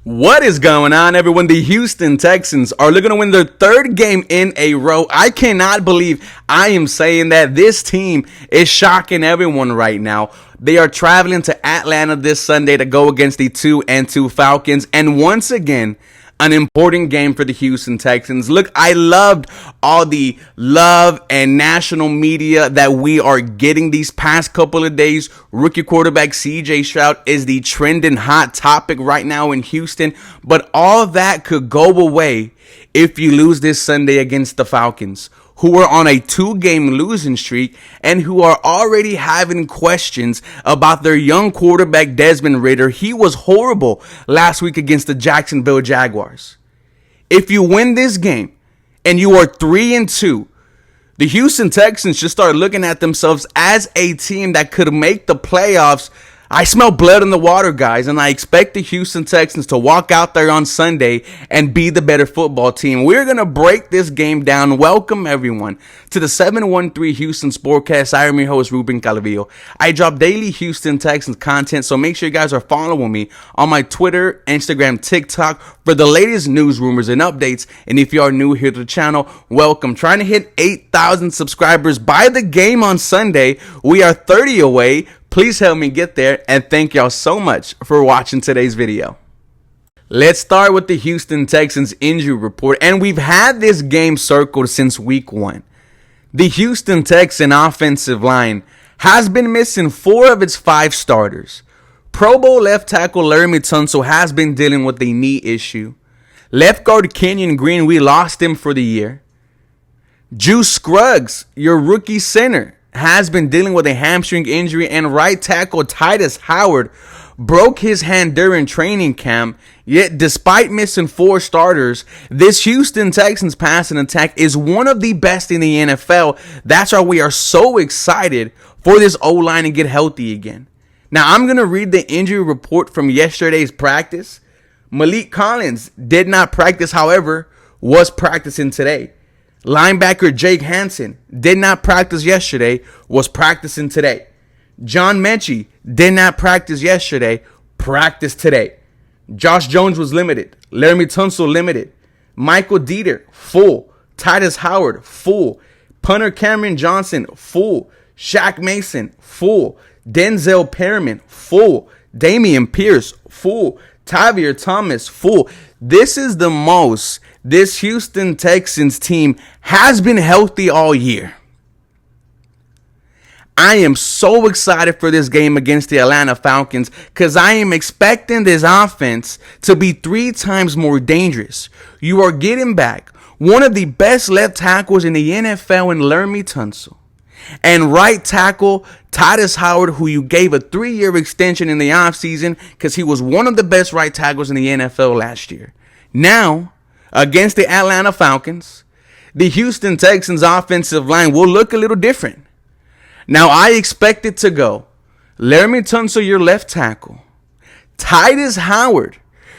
What is going on, everyone? The Houston Texans are looking to win their third game in a row. I cannot believe I am saying that. This team is shocking everyone right now. They are traveling to Atlanta this Sunday to go against the 2-2 Falcons. And once again, an important game for the Houston Texans. Look, I loved all the love and national media that we are getting these past couple of days. Rookie quarterback CJ Stroud is the trending hot topic right now in Houston. But all that could go away if you lose this Sunday against the Falcons, who are on a 2-game losing streak and who are already having questions about their young quarterback Desmond Ridder. He was horrible last week against the Jacksonville Jaguars. If you win this game and you are 3-2, the Houston Texans should start looking at themselves as a team that could make the playoffs. I smell blood in the water, guys, and I expect the Houston Texans to walk out there on Sunday and be the better football team. We're going to break this game down. Welcome, everyone, to the 713 Houston Sportcast. I am your host, Ruben Calvillo. I drop daily Houston Texans content, so make sure you guys are following me on my Twitter, Instagram, TikTok for the latest news, rumors, and updates. And if you are new here to the channel, welcome. Trying to hit 8,000 subscribers by the game on Sunday. We are 30 away. Please help me get there, and thank y'all so much for watching today's video. Let's start with the Houston Texans injury report, and we've had this game circled since week 1. The Houston Texans offensive line has been missing 4 of its 5 starters. Pro Bowl left tackle Laremy Tunsil has been dealing with a knee issue. Left guard Kenyon Green, we lost him for the year. Juice Scruggs, your rookie center, has been dealing with a hamstring injury, and right tackle Titus Howard broke his hand during training camp. Yet despite missing 4 starters, this Houston Texans passing attack is one of the best in the NFL. That's why we are so excited for this O-line to get healthy again. Now I'm going to read the injury report from yesterday's practice. Malik Collins did not practice, however, was practicing today. Linebacker Jake Hansen did not practice yesterday, was practicing today. John Mechie did not practice yesterday, practiced today. Josh Jones was limited. Laremy Tunsil limited. Michael Dieter, full. Titus Howard, full. Punter Cameron Johnson, full. Shaq Mason, full. Denzel Perriman, full. Damian Pierce, full. Tavier Thomas, full. This is the most this Houston Texans team has been healthy all year. I am so excited for this game against the Atlanta Falcons because I am expecting this offense to be 3 times more dangerous. You are getting back one of the best left tackles in the NFL in Laremy Tunsil, and right tackle Titus Howard, who you gave a 3-year extension in the offseason because he was one of the best right tackles in the NFL last year. Now, against the Atlanta Falcons, the Houston Texans offensive line will look a little different. Now, I expect it to go Laremy Tunsil, your left tackle. Titus Howard,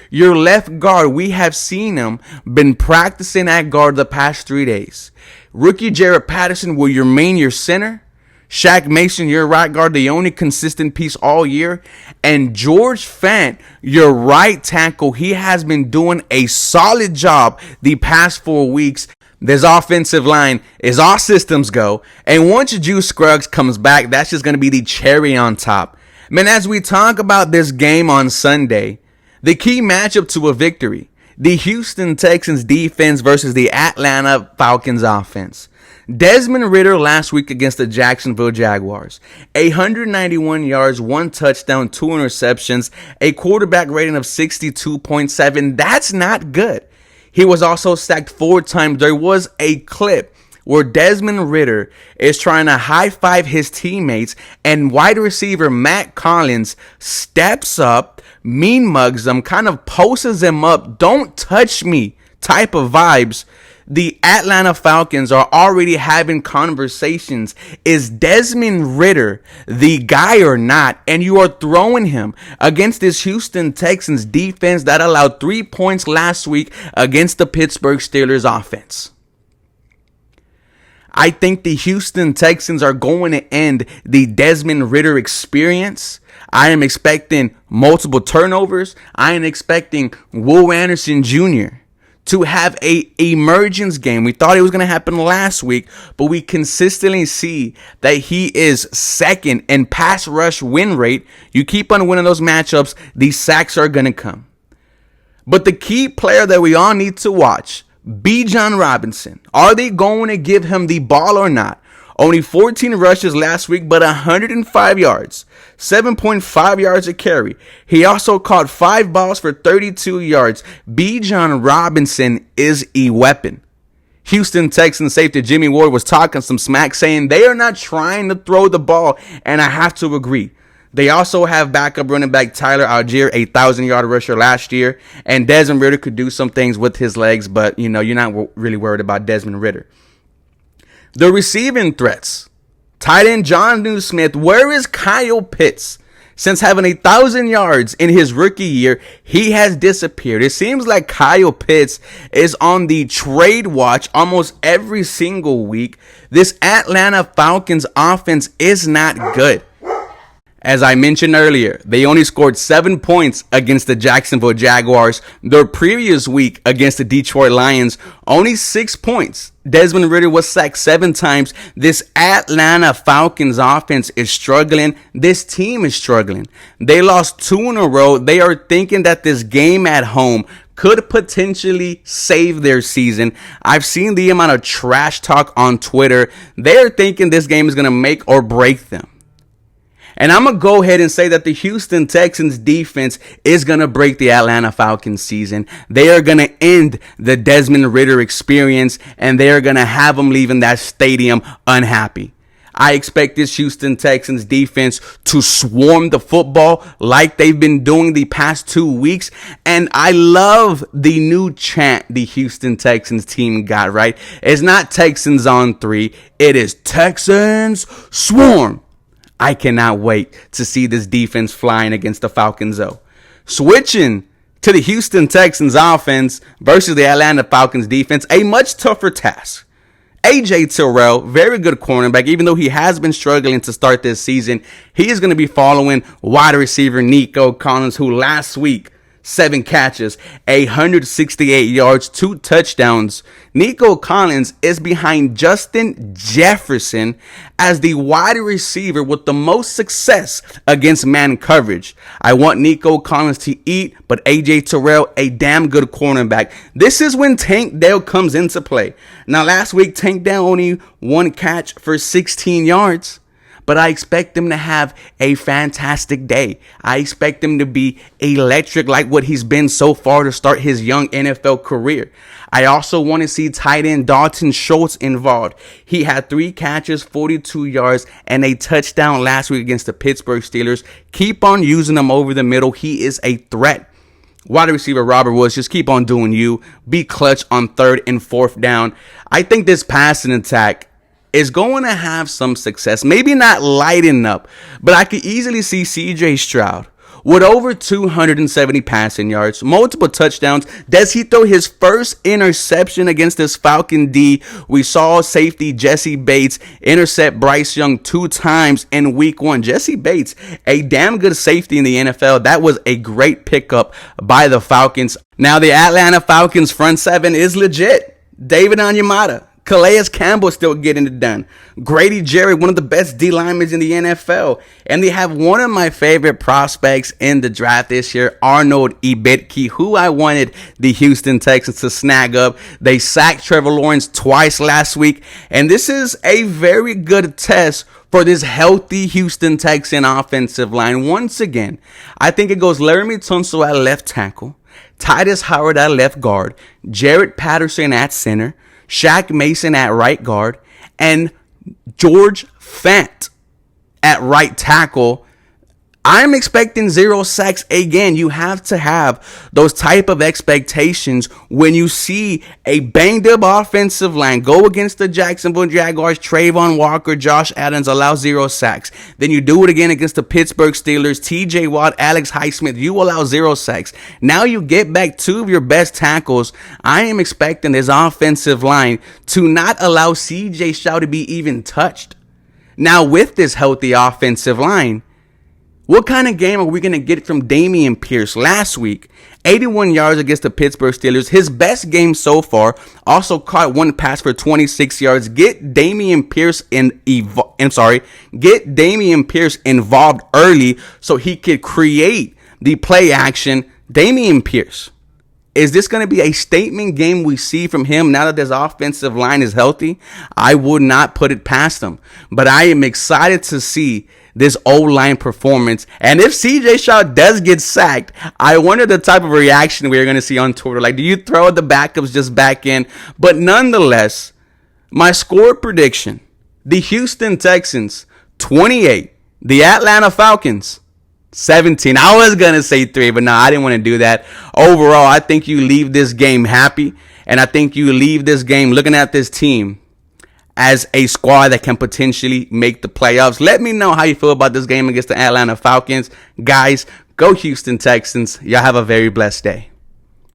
your left guard. We have seen him been practicing at guard the past 3 days. Rookie Jared Patterson will remain your center. Shaq Mason, your right guard, the only consistent piece all year. And George Fant, your right tackle. He has been doing a solid job the past 4 weeks. This offensive line is all systems go. And once Juice Scruggs comes back, that's just going to be the cherry on top. Man, as we talk about this game on Sunday, the key matchup to a victory, the Houston Texans defense versus the Atlanta Falcons offense. Desmond Ridder last week against the Jacksonville Jaguars. 191 yards, 1 touchdown, 2 interceptions, a quarterback rating of 62.7. That's not good. He was also sacked 4 times. There was a clip where Desmond Ridder is trying to high-five his teammates, and wide receiver Matt Collins steps up, mean mugs them, kind of posts them up, don't touch me type of vibes. The Atlanta Falcons are already having conversations. Is Desmond Ridder the guy or not? And you are throwing him against this Houston Texans defense that allowed 3 points last week against the Pittsburgh Steelers offense. I think the Houston Texans are going to end the Desmond Ridder experience. I am expecting multiple turnovers. I am expecting Will Anderson Jr. to have a emergence game. We thought it was going to happen last week, but we consistently see that he is second in pass rush win rate. You keep on winning those matchups, these sacks are going to come. But the key player that we all need to watch, Bijan Robinson. Are they going to give him the ball or not? Only 14 rushes last week, but 105 yards, 7.5 yards a carry. He also caught 5 balls for 32 yards. Bijan Robinson is a weapon. Houston Texans safety Jimmy Ward was talking some smack, saying they are not trying to throw the ball, and I have to agree. They also have backup running back Tyler Algier, a 1,000-yard rusher last year, and Desmond Ridder could do some things with his legs, but you're not really worried about Desmond Ridder. The receiving threats. Tight end Jonnu Smith. Where is Kyle Pitts? Since having 1,000 yards in his rookie year, he has disappeared. It seems like Kyle Pitts is on the trade watch almost every single week. This Atlanta Falcons offense is not good. As I mentioned earlier, they only scored 7 points against the Jacksonville Jaguars. Their previous week against the Detroit Lions, only 6 points. Desmond Ridder was sacked 7 times. This Atlanta Falcons offense is struggling. This team is struggling. They lost 2 in a row. They are thinking that this game at home could potentially save their season. I've seen the amount of trash talk on Twitter. They're thinking this game is going to make or break them. And I'm going to go ahead and say that the Houston Texans defense is going to break the Atlanta Falcons season. They are going to end the Desmond Ridder experience, and they are going to have them leaving that stadium unhappy. I expect this Houston Texans defense to swarm the football like they've been doing the past 2 weeks. And I love the new chant the Houston Texans team got, right? It's not Texans on 3. It is Texans swarm. I cannot wait to see this defense flying against the Falcons, though. Switching to the Houston Texans offense versus the Atlanta Falcons defense, a much tougher task. A.J. Terrell, very good cornerback, even though he has been struggling to start this season. He is going to be following wide receiver Nico Collins, who last week, 7 catches, 168 yards, 2 touchdowns. Nico Collins is behind Justin Jefferson as the wide receiver with the most success against man coverage. I want Nico Collins to eat, but A.J. Terrell, a damn good cornerback. This is when Tank Dell comes into play. Now, last week, Tank Dell only 1 catch for 16 yards. But I expect him to have a fantastic day. I expect him to be electric like what he's been so far to start his young NFL career. I also want to see tight end Dalton Schultz involved. He had 3 catches, 42 yards, and a touchdown last week against the Pittsburgh Steelers. Keep on using him over the middle. He is a threat. Wide receiver Robert Woods, just keep on doing you. Be clutch on 3rd and 4th down. I think this passing attack is going to have some success. Maybe not lighting up, but I could easily see C.J. Stroud with over 270 passing yards, multiple touchdowns. Does he throw his first interception against this Falcon D? We saw safety Jesse Bates intercept Bryce Young 2 times in week 1. Jesse Bates, a damn good safety in the NFL. That was a great pickup by the Falcons. Now the Atlanta Falcons front 7 is legit. David Onyemata, Calais Campbell still getting it done. Grady Jarrett, one of the best D linemen in the NFL. And they have one of my favorite prospects in the draft this year, Arnold Ebiketie, who I wanted the Houston Texans to snag up. They sacked Trevor Lawrence twice last week. And this is a very good test for this healthy Houston Texan offensive line. Once again, I think it goes Laramie Tunsil at left tackle, Titus Howard at left guard, Jarrett Patterson at center, Shaq Mason at right guard, and George Fant at right tackle. I'm expecting 0 sacks again. You have to have those type of expectations when you see a banged up offensive line go against the Jacksonville Jaguars. Trayvon Walker, Josh Adams allow 0 sacks. Then you do it again against the Pittsburgh Steelers. T.J. Watt, Alex Highsmith, you allow 0 sacks. Now you get back 2 of your best tackles. I am expecting this offensive line to not allow C.J. Stroud to be even touched. Now with this healthy offensive line, What kind of game are we going to get from Dameon Pierce? Last week, 81 yards against the Pittsburgh Steelers. His best game so far. Also caught one pass for 26 yards. Get Dameon Pierce get Dameon Pierce involved early so he could create the play action. Dameon Pierce. Is this going to be a statement game we see from him now that this offensive line is healthy? I would not put it past him. But I am excited to see this O-line performance. And if CJ Stroud does get sacked, I wonder the type of reaction we're going to see on Twitter. Like, do you throw the backups just back in? But nonetheless, my score prediction, the Houston Texans, 28. The Atlanta Falcons, 17. I was going to say 3, but no, I didn't want to do that. Overall, I think you leave this game happy. And I think you leave this game looking at this team as a squad that can potentially make the playoffs. Let me know how you feel about this game against the Atlanta Falcons. Guys, go Houston Texans. Y'all have a very blessed day.